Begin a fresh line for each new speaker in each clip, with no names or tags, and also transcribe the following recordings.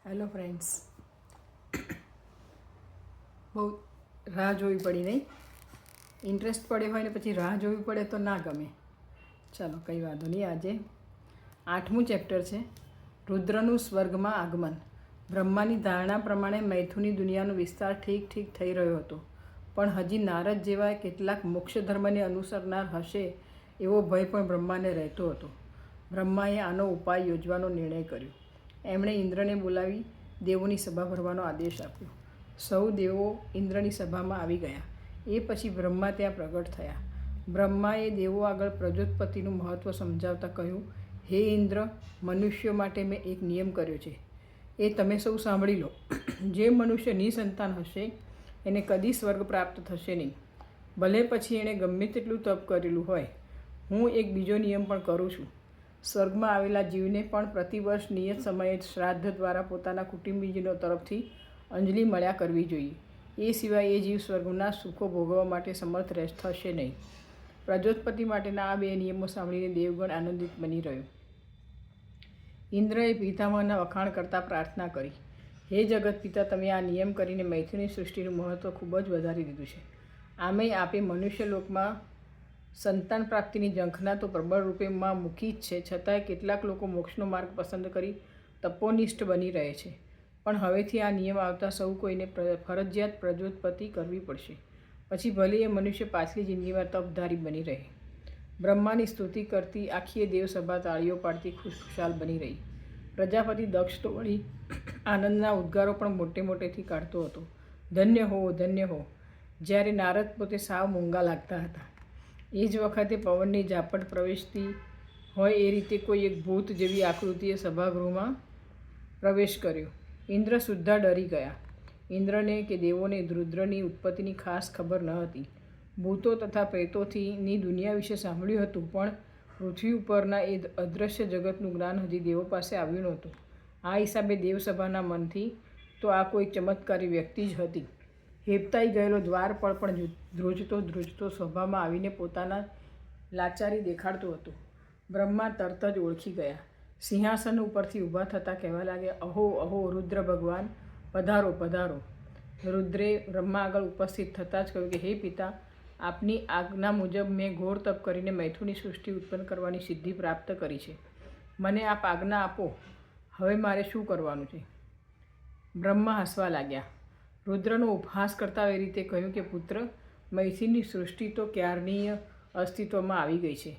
Hello friends, બહુ રાહ જોવી પડી નહીં. ઇન્ટરેસ્ટ પડે હોય ને પછી રાહ જોવી પડે તો ના ગમે. ચાલો કંઈ વાંધો નહીં. આજે 8મું ચેપ્ટર છે, રુદ્રનું સ્વર્ગમાં આગમન. બ્રહ્માની ધારણા પ્રમાણે મૈથુની દુનિયાનો વિસ્તાર ઠીક થઈ રહ્યો હતો, પણ હજી નારદ જેવા કેટલાક મોક્ષ ધર્મને અનુસરનાર હશે એવો ભય પણ બ્રહ્માને રહેતો હતો. બ્રહ્માએ આનો ઉપાય યોજવાનો નિર્ણય કર્યો. એમણે ઇન્દ્રને બોલાવી દેવોની સભા ભરવાનો આદેશ આપ્યો. સૌ દેવો ઇન્દ્રની સભામાં આવી ગયા. એ પછી બ્રહ્મા ત્યાં પ્રગટ થયા. બ્રહ્માએ દેવો આગળ પ્રજોત્પત્તિનું મહત્ત્વ સમજાવતા કહ્યું, હે ઇન્દ્ર, મનુષ્યો માટે મેં એક નિયમ કર્યો છે, એ તમે સૌ સાંભળી લો. જે મનુષ્ય નિસંતાન હશે એને કદી સ્વર્ગ પ્રાપ્ત થશે નહીં, ભલે પછી એણે ગમે તેટલું તપ કરેલું હોય. હું એક બીજો નિયમ પણ કરું છું. સ્વર્ગમાં આવેલા જીવને પણ પ્રતિવર્ષ નિયત સમયે શ્રાદ્ધ દ્વારા પોતાના કુટુંબીજનો તરફથી અંજલિ મળ્યા કરવી જોઈએ. એ સિવાય એ જીવ સ્વર્ગના સુખો ભોગવવા માટે સમર્થ થશે નહીં. પ્રજોત્પત્તિ માટેના આ 2 નિયમો સાંભળીને દેવગણ આનંદિત બની રહ્યો. ઇન્દ્રએ પિતામહના વખાણ કરતાં પ્રાર્થના કરી, હે જગત પિતા, તમે આ નિયમ કરીને મૈથુની સૃષ્ટિનું મહત્ત્વ ખૂબ જ વધારી દીધું છે. આમેય આપે મનુષ્ય લોકમાં સંતાન પ્રાપ્તિની ઝંખના તો પ્રબળ રૂપેમાં મૂકી જ છે, છતાંય કેટલાક લોકો મોક્ષનો માર્ગ પસંદ કરી તપોનિષ્ઠ બની રહે છે. પણ હવેથી આ નિયમ આવતા સૌ કોઈને ફરજિયાત પ્રજોત્પત્તિ કરવી પડશે, પછી ભલે એ મનુષ્ય પાછલી જિંદગીમાં તપધારી બની રહે. બ્રહ્માની સ્તુતિ કરતી આખી દેવસભા તાળીઓ પાડતી ખુશખુશાલ બની રહી. પ્રજાપતિ દક્ષ તો વળી આનંદના ઉદ્ગારો પણ મોટેથી કાઢતો હતો. ધન્ય હો, ધન્ય હો. જ્યારે નારદ પોતે સાવ મૂંગા લાગતા હતા. એ જ વખતે પવનની ઝાપટ પ્રવેશતી હોય એ રીતે કોઈ એક ભૂત જેવી આકૃતિએ સભાગૃહમાં પ્રવેશ કર્યો. ઇન્દ્ર સુદ્ધા ડરી ગયા. ઇન્દ્રને કે દેવોને રુદ્રની ઉત્પત્તિની ખાસ ખબર ન હતી. ભૂતો તથા પ્રેતોની દુનિયા વિશે સાંભળ્યું હતું, પણ પૃથ્વી ઉપરના એ અદૃશ્ય જગતનું જ્ઞાન હજી દેવો પાસે આવ્યું નહોતું. આ હિસાબે દેવસભાના મનથી તો આ કોઈ ચમત્કારી વ્યક્તિ જ હતી. હેબતાઈ ગયેલો દ્વારપાળ પણ ધ્રુજતો સભામાં આવીને પોતાના લાચારી દેખાડતો હતો. બ્રહ્મા તરત જ ઓળખી ગયા. સિંહાસન ઉપરથી ઊભા થતાં કહેવા લાગ્યા, અહો અહો રુદ્ર ભગવાન, પધારો પધારો. રુદ્રે બ્રહ્મા આગળ ઉપસ્થિત થતાં જ કહ્યું કે હે પિતા, આપની આજ્ઞા મુજબ મેં ઘોર તપ કરીને મૈથુની સૃષ્ટિ ઉત્પન્ન કરવાની સિદ્ધિ પ્રાપ્ત કરી છે. મને આપ આજ્ઞા આપો, હવે મારે શું કરવાનું છે? બ્રહ્મા હસવા લાગ્યા. રુદ્રનો ઉપહાસ કરતા એ રીતે કહ્યું કે પુત્ર, મૈથુનની સૃષ્ટિ તો ક્યારની અસ્તિત્વમાં આવી ગઈ છે.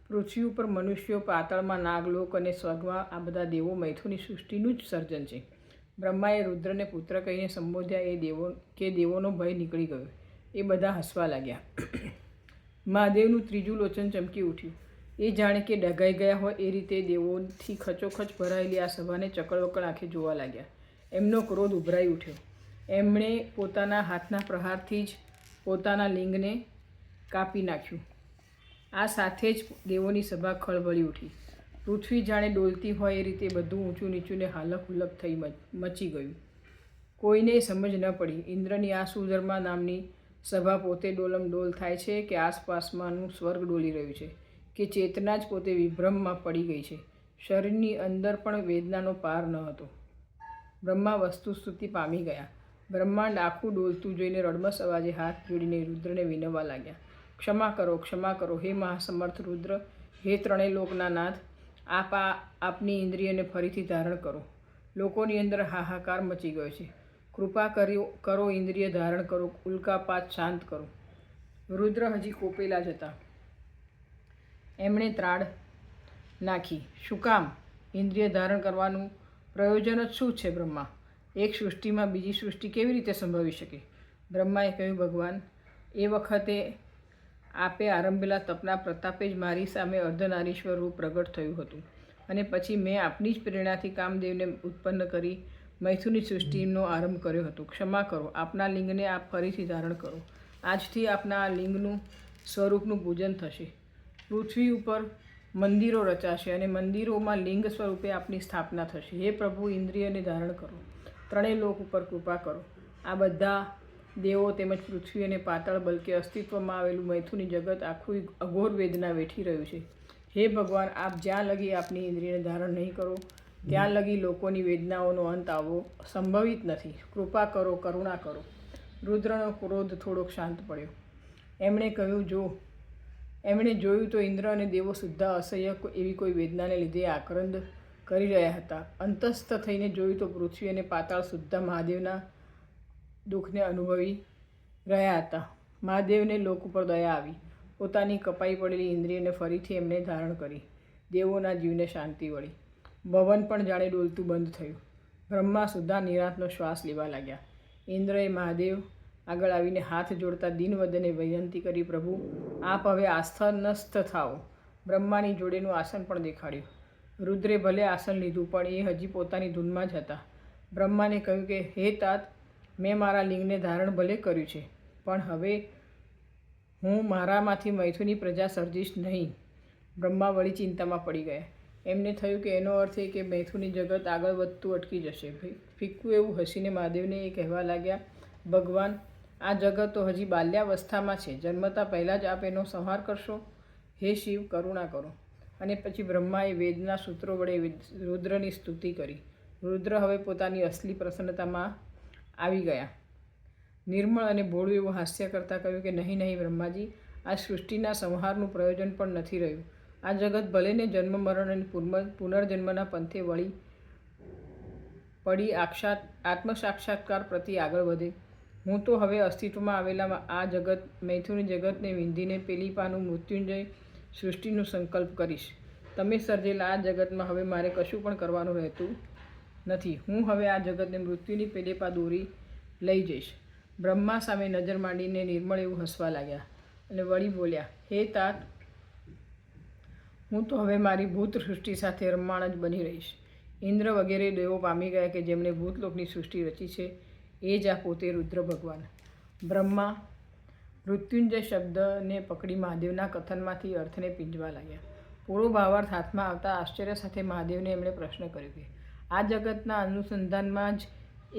પૃથ્વી ઉપર મનુષ્યો, પાતાળમાં નાગલોક અને સ્વર્ગમાં આ બધા દેવો મૈથુનની સૃષ્ટિનું જ સર્જન છે. બ્રહ્માએ રુદ્રને પુત્ર કહીને સંબોધ્યા કે દેવોનો ભય નીકળી ગયો. એ બધા હસવા લાગ્યા. મહાદેવનું ત્રીજું લોચન ચમકી ઉઠ્યું. એ જાણે કે ડઘાઈ ગયા હોય એ રીતે દેવોથી ખચોખચ ભરાયેલી આ સભાને ચકડવકડ આંખે જોવા લાગ્યા. એમનો ક્રોધ ઉભરાઈ ઉઠ્યો. એમણે પોતાના હાથના પ્રહારથી જ પોતાના લિંગને કાપી નાખ્યું. આ સાથે જ દેવોની સભા ખળભળી ઉઠી. પૃથ્વી જાણે ડોલતી હોય એ રીતે બધું ઊંચું નીચું ને હાલક હુલક થઈ મચી ગયું. કોઈને સમજ ન પડી ઇન્દ્રની આ સુધર્મા નામની સભા પોતે ડોલમડોલ થાય છે કે આસપાસમાંનું સ્વર્ગ ડોલી રહ્યું છે, કે ચેતના જ પોતે વિભ્રમમાં પડી ગઈ છે. શરીરની અંદર પણ વેદનાનો પાર ન હતો. બ્રહ્મા વસ્તુસ્તુતિ પામી ગયા. બ્રહ્માંડ આખું ડોલતું જોઈને રડમસ અવાજે હાથ જોડીને રુદ્રને વિનવવા લાગ્યા, ક્ષમા કરો, ક્ષમા કરો, હે મહાસમર્થ રુદ્ર, હે ત્રણેય લોકના નાથ, આપ આપની ઇન્દ્રિયને ફરીથી ધારણ કરો. લોકોની અંદર હાહાકાર મચી ગયો છે. કૃપા કરો, ઇન્દ્રિય ધારણ કરો, ઉલ્કાપાત શાંત કરો. રુદ્ર હજી કોપેલા જ હતા. એમણે ત્રાડ નાખી, શું કામ? ઇન્દ્રિય ધારણ કરવાનું પ્રયોજન જ શું છે? બ્રહ્મા, એક સૃષ્ટિમાં બીજી સૃષ્ટિ કેવી રીતે સંભવી શકે? બ્રહ્માએ કહ્યું, ભગવાન, એ વખતે આપે આરંભેલા તપના પ્રતાપે જ મારી સામે અર્ધનારીશ્વર રૂપ પ્રગટ થયું હતું, અને પછી મેં આપની જ પ્રેરણાથી કામદેવને ઉત્પન્ન કરી મૈથુની સૃષ્ટિનો આરંભ કર્યો હતો. ક્ષમા કરો, આપના લિંગને આપ ફરીથી ધારણ કરો. આજથી આપના આ લિંગનું સ્વરૂપનું પૂજન થશે. પૃથ્વી ઉપર મંદિરો રચાશે અને મંદિરોમાં લિંગ સ્વરૂપે આપની સ્થાપના થશે. હે પ્રભુ, ઇન્દ્રિયને ધારણ કરો, ત્રણેય લોક ઉપર કૃપા કરો. આ બધા દેવો તેમજ પૃથ્વી અને પાતાળ બલકે અસ્તિત્વમાં આવેલું મૈથુની જગત આખું અઘોર વેદના વેઠી રહ્યું છે. હે ભગવાન, આપ જ્યાં લગી આપની ઇન્દ્રિયને ધારણ નહીં કરો ત્યાં લગી લોકોની વેદનાઓનો અંત આવવો સંભવિત નથી. કૃપા કરો, કરુણા કરો. રુદ્રનો ક્રોધ થોડોક શાંત પડ્યો. એમણે જોયું તો ઇન્દ્ર અને દેવો સુદ્ધા અસહ્ય એવી કોઈ વેદનાને લીધે આક્રંદ કરી રહ્યા હતા. અંતસ્થ થઈને જોયું તો પૃથ્વી અને પાતાળ સુદ્ધા મહાદેવના દુઃખને અનુભવી રહ્યા હતા. મહાદેવને લોક ઉપર દયા આવી. પોતાની કપાઈ પડેલી ઇન્દ્રિયને ફરીથી એમણે ધારણ કરી. દેવોના જીવને શાંતિ વળી. ભવન પણ જાણે ડોલતું બંધ થયું. બ્રહ્મા સુદ્ધા નિરાંતનો શ્વાસ લેવા લાગ્યા. ઇન્દ્રએ મહાદેવ આગળ આવીને હાથ જોડતા દીનવદને વિનંતી કરી, પ્રભુ આપ હવે આસ્થાનસ્થ થાઓ. બ્રહ્માની જોડેનું આસન પણ દેખાડ્યું. રુદ્રે ભલે આસન લીધું, પણ એ હજી પોતાની ધૂનમાં જ હતા. બ્રહ્માને કહ્યું કે હે તાત, મેં મારા લિંગને ધારણ ભલે કર્યું છે, પણ હવે હું મારામાંથી મૈથુની પ્રજા સર્જીશ નહીં. બ્રહ્મા વળી ચિંતામાં પડી ગયા. એમને થયું કે એનો અર્થ એ કે મૈથુની જગત આગળ વધતું અટકી જશે. ફિક્કું એવું હસીને મહાદેવને એ કહેવા લાગ્યા, ભગવાન, આ જગત તો હજી બાલ્યાવસ્થામાં છે. જન્મતા પહેલાં જ આપ એનો સંહાર કરશો? હે શિવ, કરુણા કરો. અને પછી બ્રહ્માએ વેદના સૂત્રો વડે રુદ્રની સ્તુતિ કરી. રુદ્ર હવે પોતાની અસલી પ્રસન્નતામાં આવી ગયા. નિર્મળ અને ભોળું એવું હાસ્ય કરતાં કહ્યું કે નહીં નહીં બ્રહ્માજી, આ સૃષ્ટિના સંહારનું પ્રયોજન પણ નથી રહ્યું. આ જગત ભલે ને જન્મ મરણ અને પુનર્જન્મના પંથે વળી પડી આત્મસાક્ષાત્કાર પ્રતિ આગળ વધે. હું તો હવે અસ્તિત્વમાં આવેલા આ જગત મૈથુની જગતને વિંધીને પેલી પાનું મૃત્યુંજય સૃષ્ટિનું સંકલ્પ કરીશ. તમે સર્જેલા આ જગતમાં હવે મારે કશું પણ કરવાનું રહેતું નથી. હું હવે આ જગતને મૃત્યુની પેલેપા દોરી લઈ જઈશ. બ્રહ્મા સામે નજર માંડીને નિર્મળ એવું હસવા લાગ્યા અને વળી બોલ્યા, હે તાત, હું તો હવે મારી ભૂત સૃષ્ટિ સાથે રમમાણ જ બની રહીશ. ઇન્દ્ર વગેરે દેવો પામી ગયા કે જેમણે ભૂતલોકની સૃષ્ટિ રચી છે એ જ આ પોતે રુદ્ર ભગવાન. બ્રહ્મા મૃત્યુંજય શબ્દને પકડી મહાદેવના કથનમાંથી અર્થને પીંજવા લાગ્યા. પૂરો ભાવાર્થ હાથમાં આવતા આશ્ચર્ય સાથે મહાદેવને એમણે પ્રશ્ન કર્યો કે આ જગતના અનુસંધાનમાં જ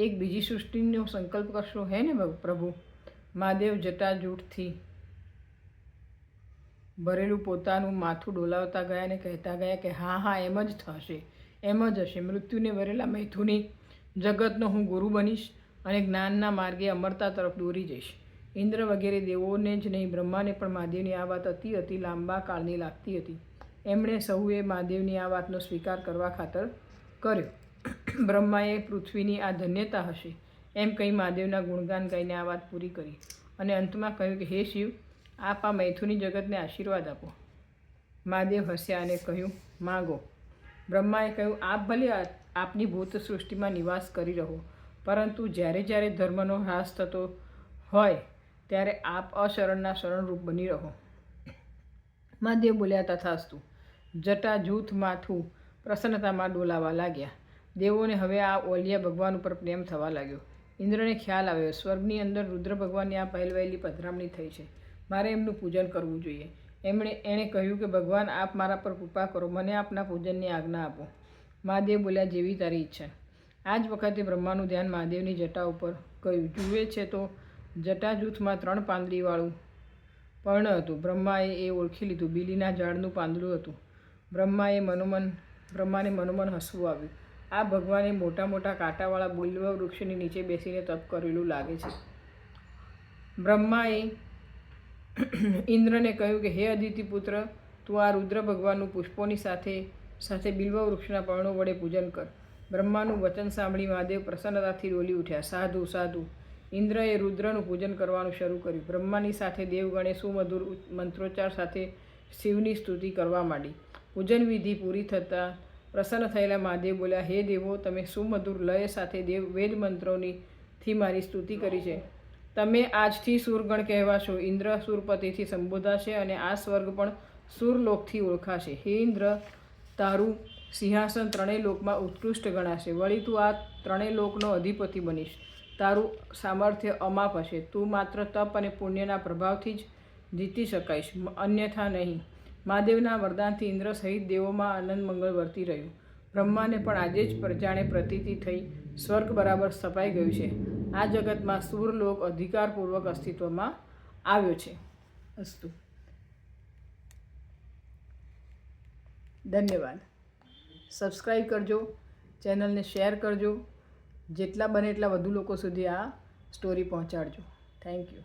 એક બીજી સૃષ્ટિનો સંકલ્પ કરશો, હે ને પ્રભુ? મહાદેવ જટાજૂટથી ભરેલું પોતાનું માથું ડોલાવતા ગયા અને કહેતા ગયા કે હા હા, એમ જ થશે, એમ જ હશે. મૃત્યુને વરેલા મૈથુની જગતનો હું ગુરુ બનીશ અને જ્ઞાનના માર્ગે અમરતા તરફ દોરી જઈશ. ઇન્દ્ર વગેરે દેવોને જ નહીં, બ્રહ્માને પણ મહાદેવની આ વાત અતિ લાંબા કાળની લાગતી હતી. એમણે સૌએ મહાદેવની આ વાતનો સ્વીકાર કરવા ખાતર કર્યો. બ્રહ્માએ પૃથ્વીની આ ધન્યતા હશે એમ કહી મહાદેવના ગુણગાન ગાઈને આ વાત પૂરી કરી અને અંતમાં કહ્યું કે હે શિવ, આપ આ મૈથુની જગતને આશીર્વાદ આપો. મહાદેવ હસ્યા અને કહ્યું, માગો. બ્રહ્માએ કહ્યું, આપ ભલે આપની ભૂત સૃષ્ટિમાં નિવાસ કરી રહો, પરંતુ જ્યારે જ્યારે ધર્મનો હ્રાસ થતો હોય ત્યારે આપ અશરણના શરણરૂપ બની રહો. મહાદેવ બોલ્યા, તથાસ્તુ. જટાજૂથ માથું પ્રસન્નતામાં ડોલાવા લાગ્યા. દેવોને હવે આ ઓલિયા ભગવાન ઉપર પ્રેમ થવા લાગ્યો. ઇન્દ્રને ખ્યાલ આવ્યો, સ્વર્ગની અંદર રુદ્ર ભગવાનની આ પહેલવહેલી પધરામણી થઈ છે, મારે એમનું પૂજન કરવું જોઈએ. એણે કહ્યું કે ભગવાન, આપ મારા પર કૃપા કરો, મને આપના પૂજનની આજ્ઞા આપો. મહાદેવ બોલ્યા, જેવી તારી ઈચ્છા. આ જ વખતે બ્રહ્માનું ધ્યાન મહાદેવની જટા ઉપર ગયું. જુએ છે તો જટાજૂથમાં 3 પાંદડીવાળું પર્ણ હતું. બ્રહ્માએ એ ઓળખી લીધું. બીલીના ઝાડનું પાંદડું હતું. બ્રહ્માને મનોમન હસવું આવ્યું. આ ભગવાને મોટા મોટા કાંટાવાળા બિલ્વ વૃક્ષની નીચે બેસીને તપ કરેલું લાગે છે. બ્રહ્માએ ઇન્દ્રને કહ્યું કે હે અદિતિપુત્ર, તું આ રુદ્ર ભગવાનનું પુષ્પોની સાથે બિલ્વ વૃક્ષના પર્ણો વડે પૂજન કર. બ્રહ્માનું વચન સાંભળી મહાદેવ પ્રસન્નતાથી ડોલી ઉઠ્યા. સાધુ સાધુ. ઇન્દ્રએ રુદ્રનું પૂજન કરવાનું શરૂ કર્યું. બ્રહ્માની સાથે દેવગણે સુમધુર મંત્રોચ્ચાર સાથે શિવની સ્તુતિ કરવા માંડી. પૂજન વિધિ પૂરી થતાં પ્રસન્ન થયેલા મહાદેવ બોલ્યા, હે દેવો, તમે સુમધુર લય સાથે વેદ મંત્રોથી મારી સ્તુતિ કરી છે. તમે આજથી સુરગણ કહેવાશો. ઇન્દ્ર સુરપતિથી સંબોધાશે અને આ સ્વર્ગ પણ સુરલોકથી ઓળખાશે. હે ઇન્દ્ર, તારું સિંહાસન 3 લોકમાં ઉત્કૃષ્ટ ગણાશે. વળી તું આ 3 લોકનો અધિપતિ બનીશ. તારું સામર્થ્ય અમાપ હશે. તું માત્ર તપ અને પુણ્યના પ્રભાવથી જ જીતી શકાઈશ, અન્યથા નહીં. મહાદેવના વરદાનથી ઇન્દ્ર સહિત દેવોમાં આનંદ મંગળ વર્તી રહ્યું. બ્રહ્માને પણ આજે જ જાણે પ્રતીતિ થઈ સ્વર્ગ બરાબર સ્થપાઈ ગયું છે. આ જગતમાં સુરલોક અધિકારપૂર્વક અસ્તિત્વમાં આવ્યો છે. અસ્તુ. ધન્યવાદ. સબસ્ક્રાઈબ કરજો, ચેનલને શેર કરજો, જેટલા બને એટલા વધુ લોકો સુધી આ સ્ટોરી પહોંચાડજો. Thank you.